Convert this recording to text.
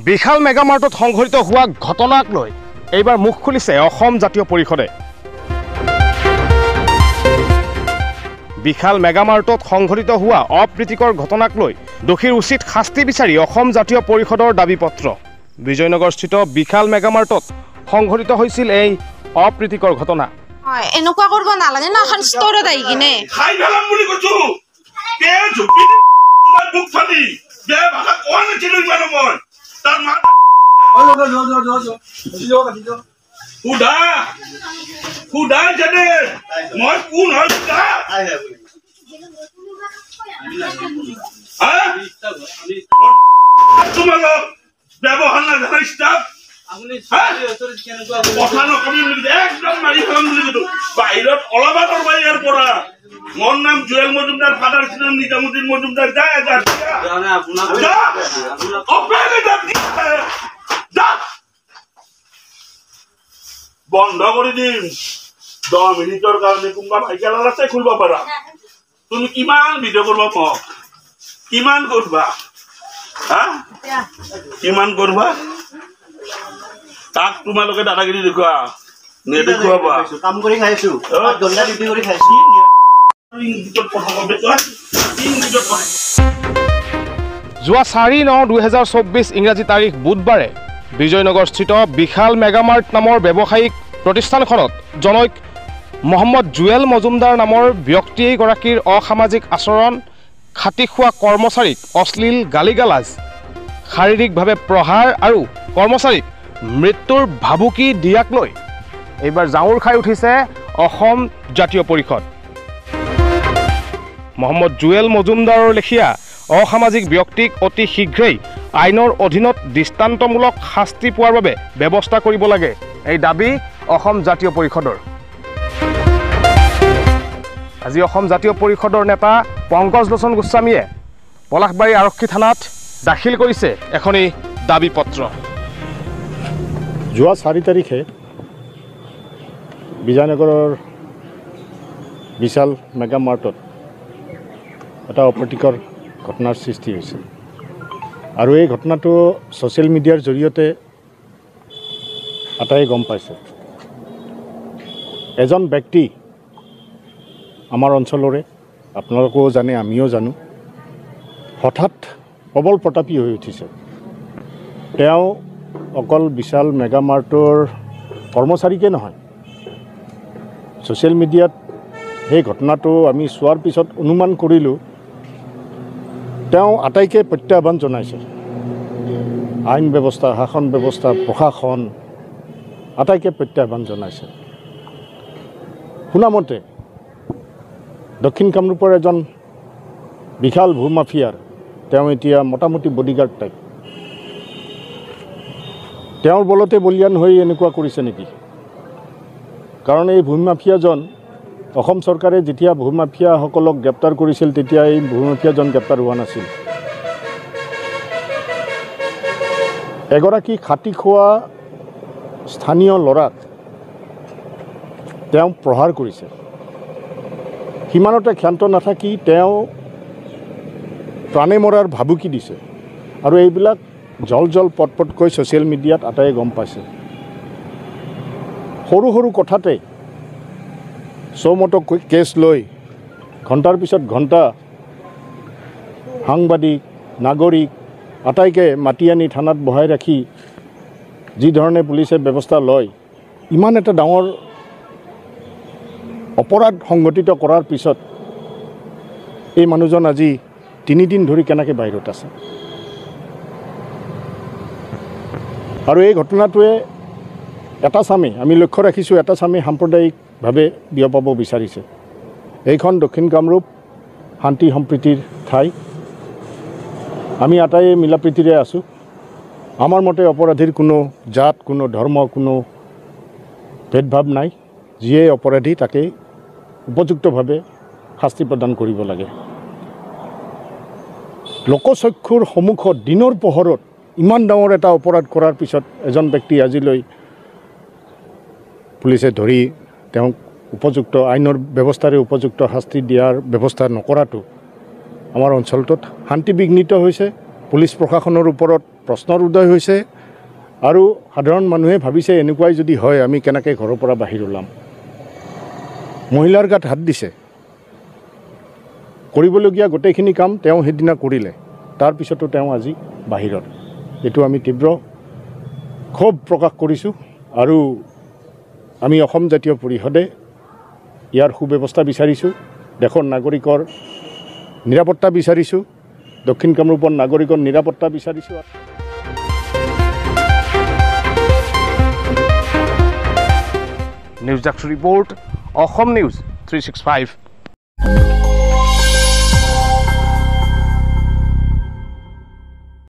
বিশাল মেগামাৰ্টত সংঘটিত হোৱা ঘটনাক লৈ এইবাৰ মুখ খুলিছে অসম জাতীয় পৰিষদে। বিশাল মেগামাৰ্টত সংঘটিত হোৱা অপ্ৰীতিকৰ ঘটনাক লৈ দোষীৰ উচিত শাস্তি বিচাৰি অসম জাতীয় পৰিষদৰ দাবীপত্ৰ। বিজয়নগৰস্থিত বিশাল মেগামাৰ্টত সংঘটিত হৈছিল এই অপ্ৰীতিকৰ ঘটনা। এনেকুৱা কৰিব নালাগে না, এখন ষ্টৰত আহি কিনে খাই পেলাম বুলি কৈছো। কে ঝুপি বুক ফালি কে ভাষা কোৱা নাছিলো ইমান মই তাৰ মা সুধা জানে মই কোন হয় তোমালোক ব্যৱহাৰ নাজানা ষ্টাফ কথা নকবি বুলি একদম মাৰি পেলাম বুলি কৈছো। বাহিৰত অলবাটৰ বাহিৰৰ পৰা মোৰ নাম জুৱেল মজুমদাৰ, ফাদাৰ নাম নিজামুদ্দিন মজুমদাৰ। বন্ধ কৰি দিম 10 মিনিটৰ কাৰণে। কোনোবা ভাইকেল আছে খুলিব পাৰা। তুমি কিমান ভিডিঅ' কৰিব পাওঁ, কিমান কৰবা, কিমান কৰবা? তাক তোমালোকে দাদাগিৰি দেখুৱা নেদেখুৱাবা। কাম কৰি খাইছো, দণ্ডা ডিউটি কৰি খাইছো। যোৱা 4/9/2024 ইংৰাজী তাৰিখ বুধবাৰে বিজয়নগৰস্থিত বিশাল মেগামাৰ্ট নামৰ ব্যৱসায়িক প্ৰতিষ্ঠানখনত জনৈক মহম্মদ জুৱেল মজুমদাৰ নামৰ ব্যক্তিগৰাকীৰ অসামাজিক আচৰণ, খাটি খোৱা কৰ্মচাৰীক অশ্লীল গালিগালাজ, শাৰীৰিকভাৱে প্ৰহাৰ আৰু কৰ্মচাৰীক মৃত্যুৰ ভাবুকি দিয়াক লৈ এইবাৰ জাঙুৰ খাই উঠিছে অসম জাতীয় পৰিষদ। মহম্মদ জুৱেল মজুমদাৰৰ লেখীয়া অসামাজিক ব্যক্তিক অতি শীঘ্ৰেই আইনৰ অধীনত দৃষ্টান্তমূলক শাস্তি পোৱাৰ বাবে ব্যৱস্থা কৰিব লাগে, এই দাবী অসম জাতীয় পৰিষদৰ। আজি অসম জাতীয় পৰিষদৰ নেতা পংকজ লোচন গোস্বামীয়ে পলাশবাৰী আৰক্ষী থানাত দাখিল কৰিছে এখনি দাবীপত্ৰ। যোৱা 4 তাৰিখে বিজয়নগৰৰ বিশাল মেগামাৰ্টত এটা অপ্ৰীতিকৰ ঘটনাৰ সৃষ্টি হৈছিল আৰু এই ঘটনাটো ছ'চিয়েল মিডিয়াৰ জৰিয়তে আটাই গম পাইছে। এজন ব্যক্তি আমাৰ অঞ্চলৰে, আপোনালোকেও জানে আমিও জানো, হঠাৎ প্ৰবল প্ৰতাপী হৈ উঠিছে। তেওঁ অকল বিশাল মেগামাৰ্টৰ কৰ্মচাৰীকে নহয়, ছ'চিয়েল মিডিয়াত সেই ঘটনাটো আমি চোৱাৰ পিছত অনুমান কৰিলোঁ তেওঁ আটাইকে প্ৰত্যাহ্বান জনাইছে। আইন ব্যৱস্থা, শাসন ব্যৱস্থা, প্ৰশাসন আটাইকে প্ৰত্যাহ্বান জনাইছে। শুনামতে দক্ষিণ কামৰূপৰ এজন বিশাল ভূমাফিয়াৰ তেওঁ এতিয়া মোটামুটি বডিগাৰ্ড টাইপ। তেওঁৰ বলতে বলিয়ান হৈ এনেকুৱা কৰিছে নেকি? কাৰণ এই ভূমাফিয়াজন, অসম চৰকাৰে যেতিয়া ভূমাফিয়াসকলক গ্ৰেপ্তাৰ কৰিছিল তেতিয়া এই ভূমাফিয়াজন গ্ৰেপ্তাৰ হোৱা নাছিল। এগৰাকী খাটি খোৱা স্থানীয় ল'ৰাক তেওঁ প্ৰহাৰ কৰিছে। সিমানতে ক্ষান্ত নাথাকি তেওঁ প্ৰাণে মৰাৰ ভাবুকি দিছে আৰু এইবিলাক জল পটকৈ ছ'চিয়েল মিডিয়াত আটাইয়ে গম পাইছে। সৰু সৰু কথাতে চৌমটক কেছ লৈ ঘণ্টাৰ পিছত ঘণ্টা সাংবাদিক, নাগৰিক আটাইকে মাতি আনি থানাত বহাই ৰাখি যি ধৰণে পুলিচে ব্যৱস্থা লয়, ইমান এটা ডাঙৰ অপৰাধ সংঘটিত কৰাৰ পিছত এই মানুহজন আজি 3 দিন ধৰি কেনেকৈ বাহিৰত আছে। আৰু এই ঘটনাটোৱে এটা চামে আমি লক্ষ্য ৰাখিছোঁ, এটা চামে সাম্প্ৰদায়িকভাৱে বিয়পাব বিচাৰিছে। এইখন দক্ষিণ কামৰূপ শান্তি সম্প্ৰীতিৰ ঠাই, আমি আটাইয়ে মিলাপ্ৰীতিৰে আছোঁ। আমাৰ মতে অপৰাধীৰ কোনো জাত, কোনো ধৰ্ম, কোনো ভেদভাৱ নাই। যিয়ে অপৰাধী তাকে উপযুক্তভাৱে শাস্তি প্ৰদান কৰিব লাগে। লোকচক্ষুৰ সন্মুখত দিনৰ পোহৰত ইমান ডাঙৰ এটা অপৰাধ কৰাৰ পিছত এজন ব্যক্তি আজিলৈ পুলিচে ধৰি তেওঁক উপযুক্ত আইনৰ ব্যৱস্থাৰে উপযুক্ত শাস্তি দিয়াৰ ব্যৱস্থা নকৰাটো আমাৰ অঞ্চলটোত শান্তি বিঘ্নিত হৈছে পুলিচ প্ৰশাসনৰ ওপৰত প্ৰশ্নৰ উদয় হৈছে আৰু সাধাৰণ মানুহে ভাবিছে এনেকুৱাই যদি হয় আমি কেনেকৈ ঘৰৰ পৰা বাহিৰ ওলাম। মহিলাৰ গাত হাত দিছে, কৰিবলগীয়া গোটেইখিনি কাম তেওঁ সেইদিনা কৰিলে, তাৰপিছতো তেওঁ আজি বাহিৰত। এইটো আমি তীব্ৰ ক্ষোভ প্ৰকাশ কৰিছোঁ আৰু আমি অসম জাতীয় পৰিষদে ইয়াৰ সুব্যৱস্থা বিচাৰিছোঁ, দেশৰ নাগৰিকৰ নিৰাপত্তা বিচাৰিছোঁ, দক্ষিণ কামৰূপৰ নাগৰিকৰ নিৰাপত্তা বিচাৰিছোঁ। News desk report, Assam news 365।